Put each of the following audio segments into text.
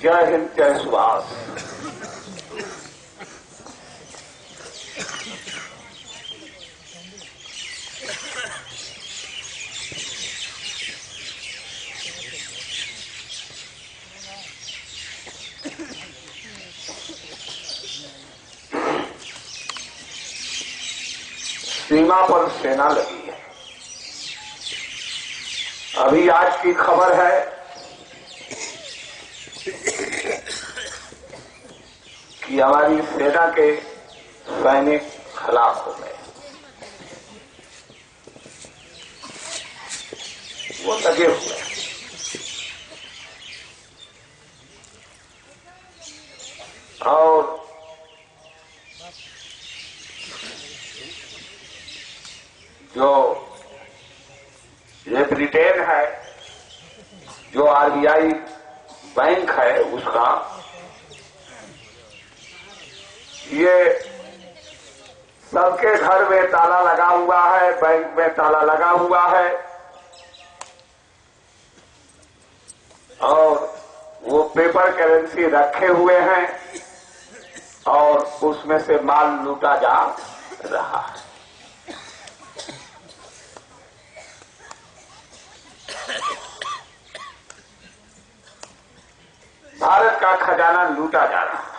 जय हिंद, जय सुभाष। सीमा पर सेना लगी है। अभी आज की खबर है कि हमारी सेना के सैनिक हलाक हो गए। वो लगे हुए हैं। और जो ये ब्रिटेन है, जो आरबीआई बैंक है, उसका ये सबके घर में ताला लगा हुआ है, बैंक में ताला लगा हुआ है और वो पेपर करेंसी रखे हुए हैं और उसमें से माल लूटा जा रहा है। भारत का खजाना लूटा जा रहा है,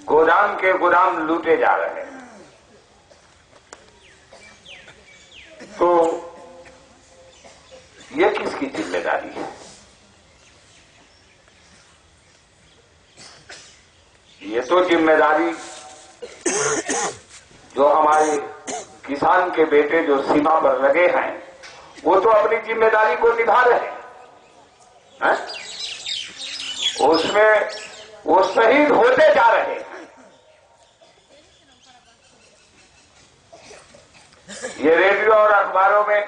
गोदाम के गोदाम लूटे जा रहे हैं। तो ये किसकी जिम्मेदारी है? ये तो जिम्मेदारी जो हमारे किसान के बेटे जो सीमा पर लगे हैं, वो तो अपनी जिम्मेदारी को निभा रहे हैं। उसमें वो शहीद होते जा रहे हैं। ये रेडियो और अखबारों में,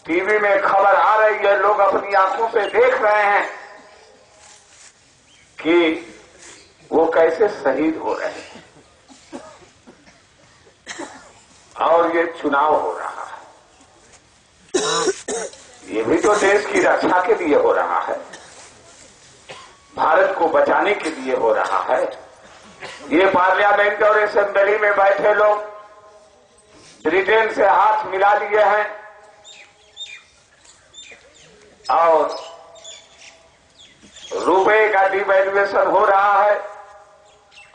टीवी में खबर आ रही है, लोग अपनी आंखों से देख रहे हैं कि वो कैसे शहीद हो रहे हैं। और ये चुनाव हो रहा है, ये भी तो देश की रक्षा के लिए हो रहा है, भारत को बचाने के लिए हो रहा है। ये पार्लियामेंट और असेंबली में बैठे लोग ब्रिटेन से हाथ मिला लिए हैं और रुपए का डिवैल्यूएशन हो रहा है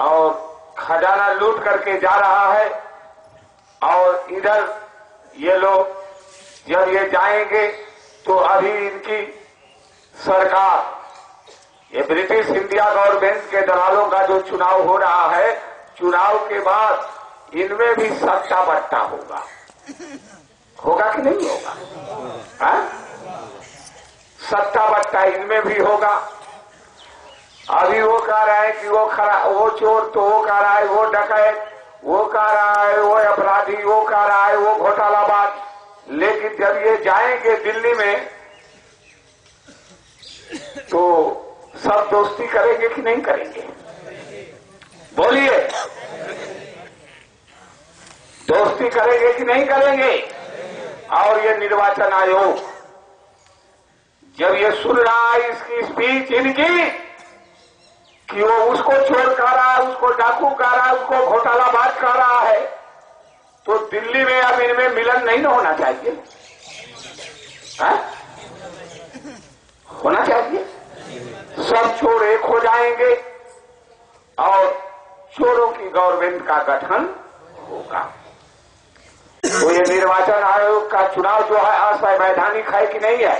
और खजाना लूट करके जा रहा है। और इधर ये लोग जब ये जाएंगे तो अभी इनकी सरकार, ये ब्रिटिश इंडिया गवर्नमेंट के दलालों का जो चुनाव हो रहा है, चुनाव के बाद इनमें भी सट्टा बट्टा होगा। होगा कि नहीं होगा? सट्टा बट्टा इनमें भी होगा। अभी वो कह रहा है कि वो चोर, तो वो कह रहा है वो डकैत, वो कह रहा है वो अपराधी, वो कह रहा है वो घोटालाबाज। लेकिन जब ये जाएंगे दिल्ली में तो सब दोस्ती करेंगे कि नहीं करेंगे? बोलिए, दोस्ती करेंगे कि नहीं करेंगे? और ये निर्वाचन आयोग जब ये सुन रहा है इसकी स्पीच इनकी कि वो उसको चोर कह रहा है, उसको डाकू कह रहा है, उसको घोटालाबाज कह रहा है, तो दिल्ली में अब इनमें मिलन नहीं होना चाहिए? होना चाहिए। सब चोर एक हो जाएंगे और चोरों की गवर्नमेंट का गठन होगा। तो ये निर्वाचन आयोग का चुनाव जो है असंवैधानिक है कि नहीं है?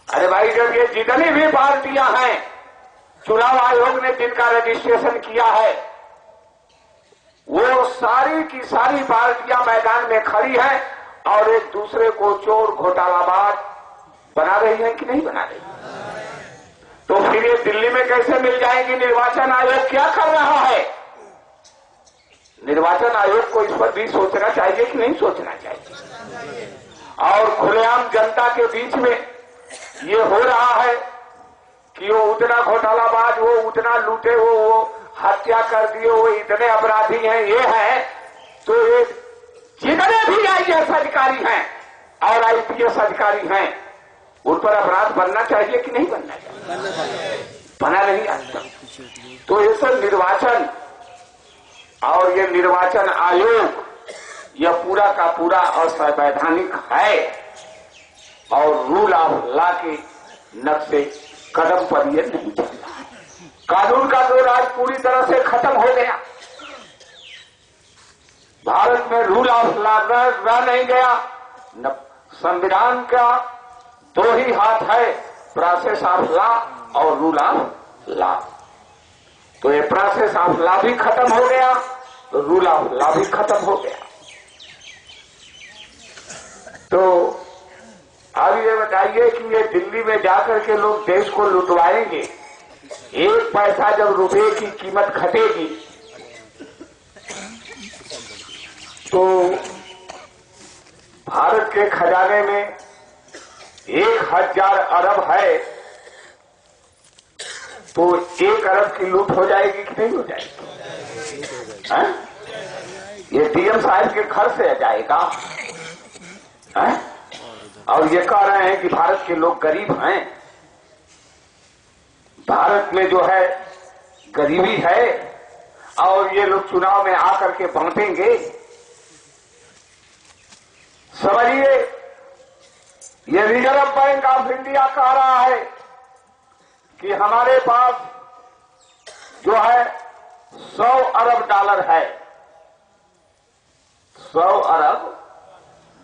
अरे भाई, जब ये जितनी भी पार्टियां हैं, चुनाव आयोग ने जिनका रजिस्ट्रेशन किया है, वो सारी की सारी पार्टियां मैदान में खड़ी हैं और एक दूसरे को चोर घोटालाबाज बना रही है कि नहीं बना रही? तो फिर ये दिल्ली में कैसे मिल जाएगी? निर्वाचन आयोग क्या कर रहा है? निर्वाचन आयोग को इस पर भी सोचना चाहिए कि नहीं सोचना चाहिए? और खुलेआम जनता के बीच में ये हो रहा है कि वो उतना घोटालाबाज, वो उतना लूटे, वो हत्या कर दिए, वो इतने अपराधी हैं, ये है। तो ये जितने भी आईएएस अधिकारी हैं और आईपीएस अधिकारी हैं, उन पर अपराध बनना चाहिए कि नहीं बनना चाहिए? बना नहीं आज तक। तो ये सब निर्वाचन और ये निर्वाचन आयोग यह पूरा का पूरा असंवैधानिक है और रूल ऑफ लॉ के नक्शे कदम पर ये नहीं चल रहा है। कानून का तो राज पूरी तरह से खत्म हो गया। भारत में रूल ऑफ लॉ रह नहीं गया। न संविधान का दो ही हाथ है, प्रोसेस ऑफ लॉ और रूल ऑफ लॉ। तो ये प्रोसेस ऑफ लॉ भी खत्म हो गया, तो रूल ऑफ लॉ भी खत्म हो गया। तो अब ये बताइए कि ये दिल्ली में जाकर के लोग देश को लुटवाएंगे, एक पैसा जब रुपए की कीमत घटेगी तो भारत के खजाने में 1000 अरब है, तो 1 अरब की लूट हो जाएगी कि नहीं हो जाएगी? है? ये डीएम साहब के घर से जाएगा। है? और ये कह रहे हैं कि भारत के लोग गरीब हैं। भारत में जो है गरीबी है और ये लोग चुनाव में आकर के बांटेंगे। समझिए, ये रिजर्व बैंक ऑफ इंडिया कह रहा है कि हमारे पास जो है 100 अरब डॉलर है, 100 अरब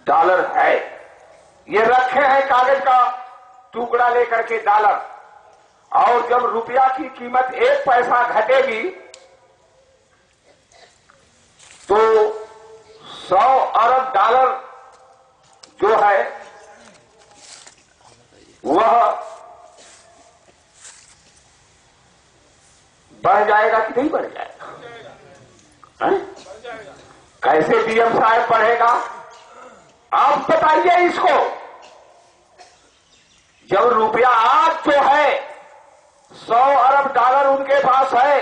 डॉलर है। ये रखे हैं कागज का टुकड़ा लेकर के डॉलर, और जब रुपया की कीमत 1 पैसा घटेगी तो 100 अरब डॉलर जो है वह बढ़ जाएगा कि नहीं बढ़ जाएगा? है? कैसे डीएम साहब बढ़ेगा? आप बताइए इसको। जब रुपया आज जो है 100 अरब डॉलर उनके पास है,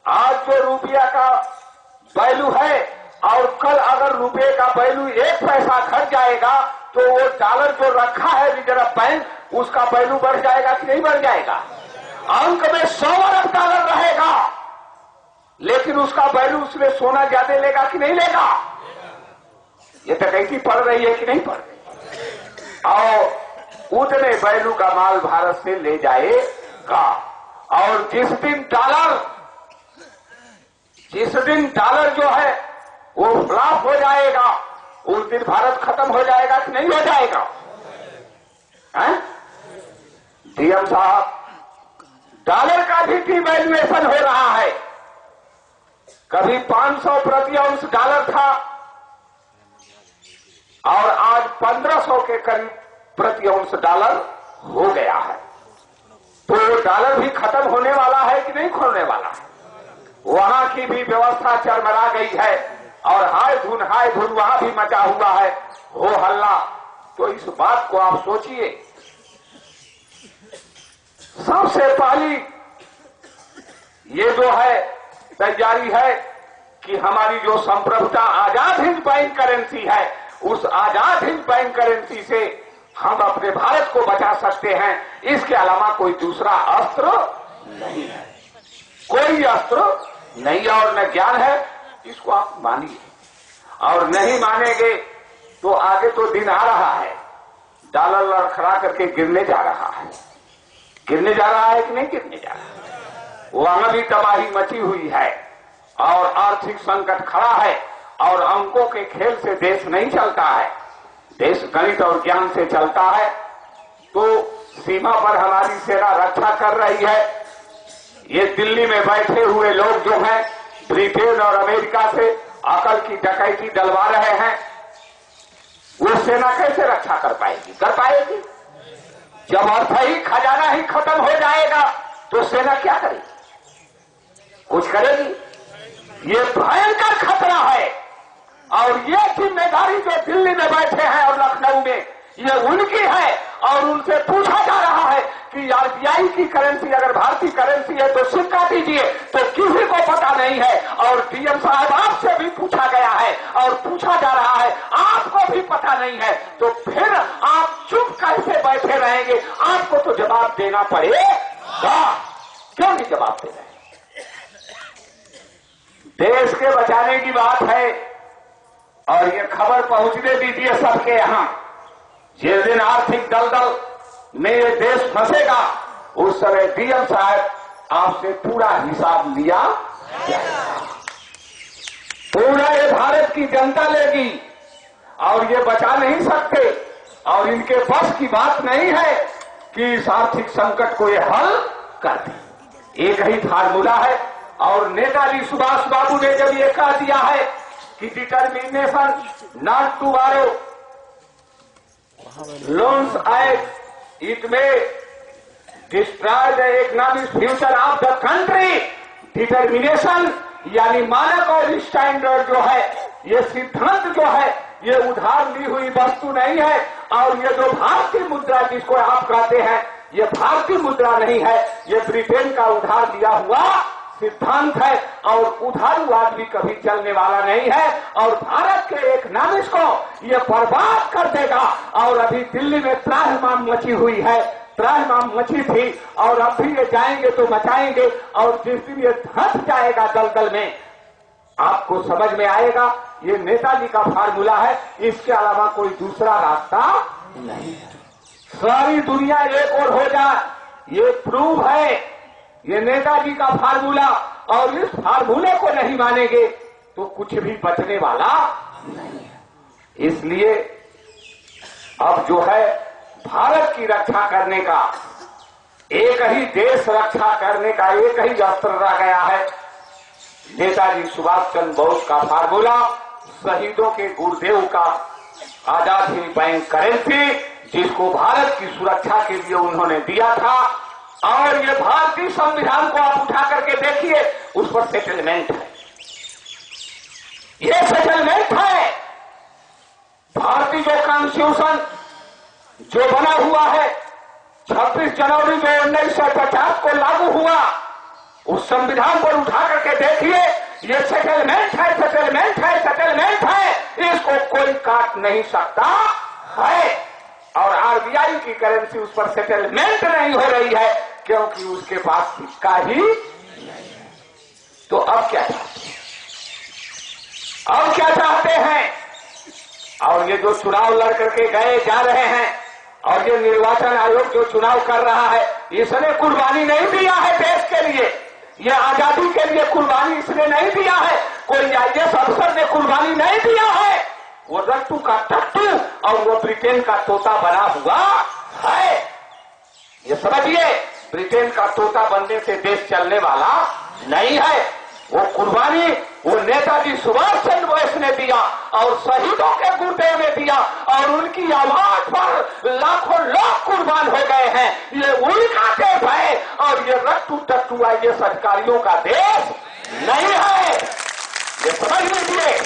आज जो रुपया का वैल्यू है, और कल अगर रुपये का वैल्यू 1 पैसा घट जाएगा तो वो डॉलर जो रखा है रिजर्व बैंक, उसका वैल्यू बढ़ जाएगा कि नहीं बढ़ जाएगा? अंक में 100 अरब डॉलर रहेगा, लेकिन उसका वैल्यू उसने सोना ज्यादा लेगा कि नहीं लेगा? ये डकैती पड़ रही है कि नहीं पड़ रही? और उतने वैल्यू का माल भारत से ले जाएगा। और जिस दिन डॉलर जो है वो फ्लॉप हो जाएगा, उस दिन भारत खत्म हो जाएगा कि नहीं हो जाएगा? डीएम साहब, डॉलर का भी डिवैल्यूएशन हो रहा है। कभी 500 प्रति अंश डॉलर था और आज 1500 के करीब प्रति अंश डॉलर हो गया है। तो डॉलर भी खत्म होने वाला है कि नहीं खोलने वाला है? वहां की भी व्यवस्था चरमरा गई है और हाय धुन वहां भी मचा हुआ है, हो हल्ला। तो इस बात को आप सोचिए। सबसे पहली ये जो है तैयारी है कि हमारी जो संप्रभुता आजाद हिंद बैंक करेंसी है, उस आजाद हिंद बैंक करेंसी से हम अपने भारत को बचा सकते हैं। इसके अलावा कोई दूसरा अस्त्र नहीं है, कोई अस्त्र नहीं और न ज्ञान है। इसको आप मानिए, और नहीं मानेंगे तो आगे तो दिन आ रहा है, डॉलर लड़खड़ा करके गिरने जा रहा है। गिरने जा रहा है कि नहीं गिरने जा रहा है? वहां भी तबाही मची हुई है और आर्थिक संकट खड़ा है, और अंकों के खेल से देश नहीं चलता है, देश गणित और ज्ञान से चलता है। तो सीमा पर हमारी सेना रक्षा कर रही है। ये दिल्ली में बैठे हुए लोग जो हैं ब्रिटेन और अमेरिका से अकल की डकैती डलवा रहे हैं, वो सेना कैसे रक्षा कर पाएगी? कर पाएगी? जब अर्थ ही खजाना ही खत्म हो जाएगा तो सेना क्या करेगी? कुछ करेगी? ये भयंकर खतरा है, और ये जिम्मेदारी जो दिल्ली में बैठे हैं और लखनऊ में, ये उनकी है। और उनसे पूछा जा रहा है कि आरबीआई की करेंसी अगर भारतीय करेंसी है तो सिक्का दीजिए, तो किसी को पता नहीं है। और डीएम साहब, आपसे भी पूछा गया है और पूछा जा रहा है, आपको भी पता नहीं है, तो फिर आप चुप कैसे बैठे रहेंगे, आपको तो जवाब देना पड़ेगा। क्यों नहीं जवाब दे रहे? देश के बचाने की बात है और ये खबर पहुंचने दीजिए सबके यहां। जिस दिन आर्थिक दलदल में ये देश फंसेगा उस समय डीएम साहब आपसे पूरा हिसाब लिया जाएगा। पूरा ये भारत की जनता लेगी और ये बचा नहीं सकते और इनके बस की बात नहीं है कि इस आर्थिक संकट को ये हल कर दे। एक ही फार्मूला है और नेताजी सुभाष बाबू ने जब ये कह दिया है कि डिटर्मिनेशन नॉट टू बारो लोन्स एक्ट इट में destroy the economic future of the country. Determination यानी मानक और स्टैंडर्ड जो है, ये सिद्धांत जो है, ये उधार ली हुई वस्तु नहीं है। और ये जो भारतीय मुद्रा जिसको आप कहते हैं, ये भारतीय मुद्रा नहीं है, ये ब्रिटेन का उधार लिया हुआ सिद्धांत है और उधारू आदमी कभी चलने वाला नहीं है और भारत के इकोनॉमिक्स को ये बर्बाद कर देगा। और अभी दिल्ली में त्राहिमाम मची हुई है, त्राहिमाम मची थी और अब भी ये जाएंगे तो मचाएंगे और जिस दिन ये धंस जाएगा दलदल में आपको समझ में आएगा ये नेताजी का फार्मूला है, इसके अलावा कोई दूसरा रास्ता नहीं है। सारी दुनिया एक और हो जाए, ये प्रूव है, ये नेताजी का फार्मूला। और इस फार्मूले को नहीं मानेंगे तो कुछ भी बचने वाला नहीं है। इसलिए अब जो है भारत की रक्षा करने का, एक ही देश रक्षा करने का एक ही अस्त्र रह गया है, नेताजी सुभाष चंद्र बोस का फार्मूला, शहीदों के गुरुदेव का आजाद हिंद बैंक करेंसी, जिसको भारत की सुरक्षा के लिए उन्होंने दिया था। और ये भारतीय संविधान को आप उठा करके देखिए, उस पर सेटलमेंट है, ये सेटलमेंट है। भारतीय जो कॉन्स्टिट्यूशन जो बना हुआ है 26 जनवरी में 1950 को लागू हुआ, उस संविधान पर उठा करके देखिए, ये सेटलमेंट है, सेटलमेंट है, सेटलमेंट है, इसको कोई काट नहीं सकता है। और आरबीआई की करेंसी उस पर सेटलमेंट नहीं हो रही है क्योंकि उसके पास सिक्का ही नहीं है। तो अब क्या चाहते हैं? अब क्या चाहते हैं? और ये जो चुनाव लड़ करके गए जा रहे हैं और ये निर्वाचन आयोग जो चुनाव कर रहा है, इसने कुर्बानी नहीं दिया है देश के लिए, ये आजादी के लिए कुर्बानी इसने नहीं दिया है, कोई आईएएस अफसर ने कुर्बानी नहीं दिया है। वो रट्टू का टट्टू और वो ब्रिटेन का तोता बना हुआ है। ये समझिए, ब्रिटेन का तोता बनने से देश चलने वाला नहीं है। वो कुर्बानी वो नेताजी सुभाष चंद्र बोस ने दिया और शहीदों के गुर्दे में दिया और उनकी आवाज पर लाखों लोग कुर्बान हो गए हैं। ये उनका देश है और ये रट्टू टट्टू आईएएस अधिकारियों का देश नहीं है। ये समझ लीजिए,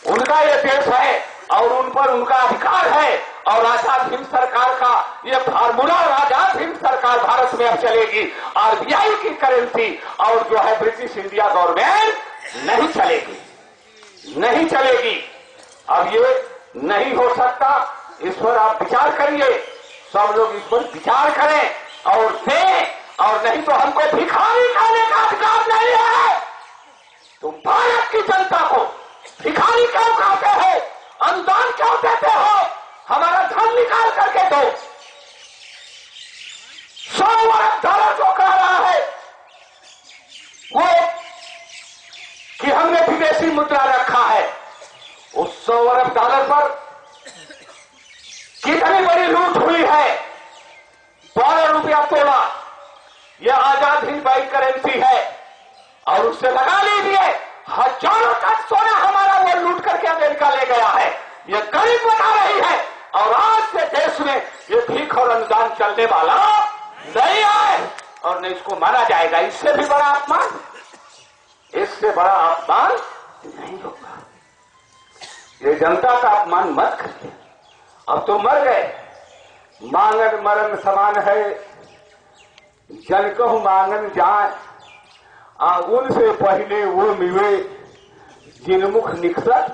उनका ये देश है और उन पर उनका अधिकार है। और आजाद हिंद सरकार का ये फार्मूला, आजाद हिंद सरकार भारत में अब चलेगी। आरबीआई की करेंसी और जो है ब्रिटिश इंडिया गवर्नमेंट नहीं चलेगी, नहीं चलेगी। अब ये नहीं हो सकता, इस पर आप विचार करिए, सब लोग इस पर विचार करें और दें, और नहीं तो हमको भिखारी खाने का अधिकार नहीं है। तुम भारत की जनता को भिखारी क्यों कहते हो? अनुदान क्यों देते हो? हमारा धन निकाल करके दो। 100 अरब डॉलर जो कह रहा है वो कि हमने विदेशी मुद्रा रखा है, उस 100 अरब डॉलर पर कितनी बड़ी लूट हुई है। 12 रुपया तोला यह आजाद हिंद बैंक करेंसी है और उससे लगा लीजिए हजारों टन सोना हमारा वो लूट करके अमेरिका ले गया है। ये गरीब बता रही है और आज से देश में ये भीख और अनुदान चलने वाला नहीं है और न इसको माना जाएगा। इससे भी बड़ा अपमान, इससे बड़ा अपमान नहीं होगा। ये जनता का अपमान मत करिए। अब तो मर गए, मांगन मरण समान है, जन कहूं मांगन जाए, उनसे पहले वो मिले जिनमुख निकसत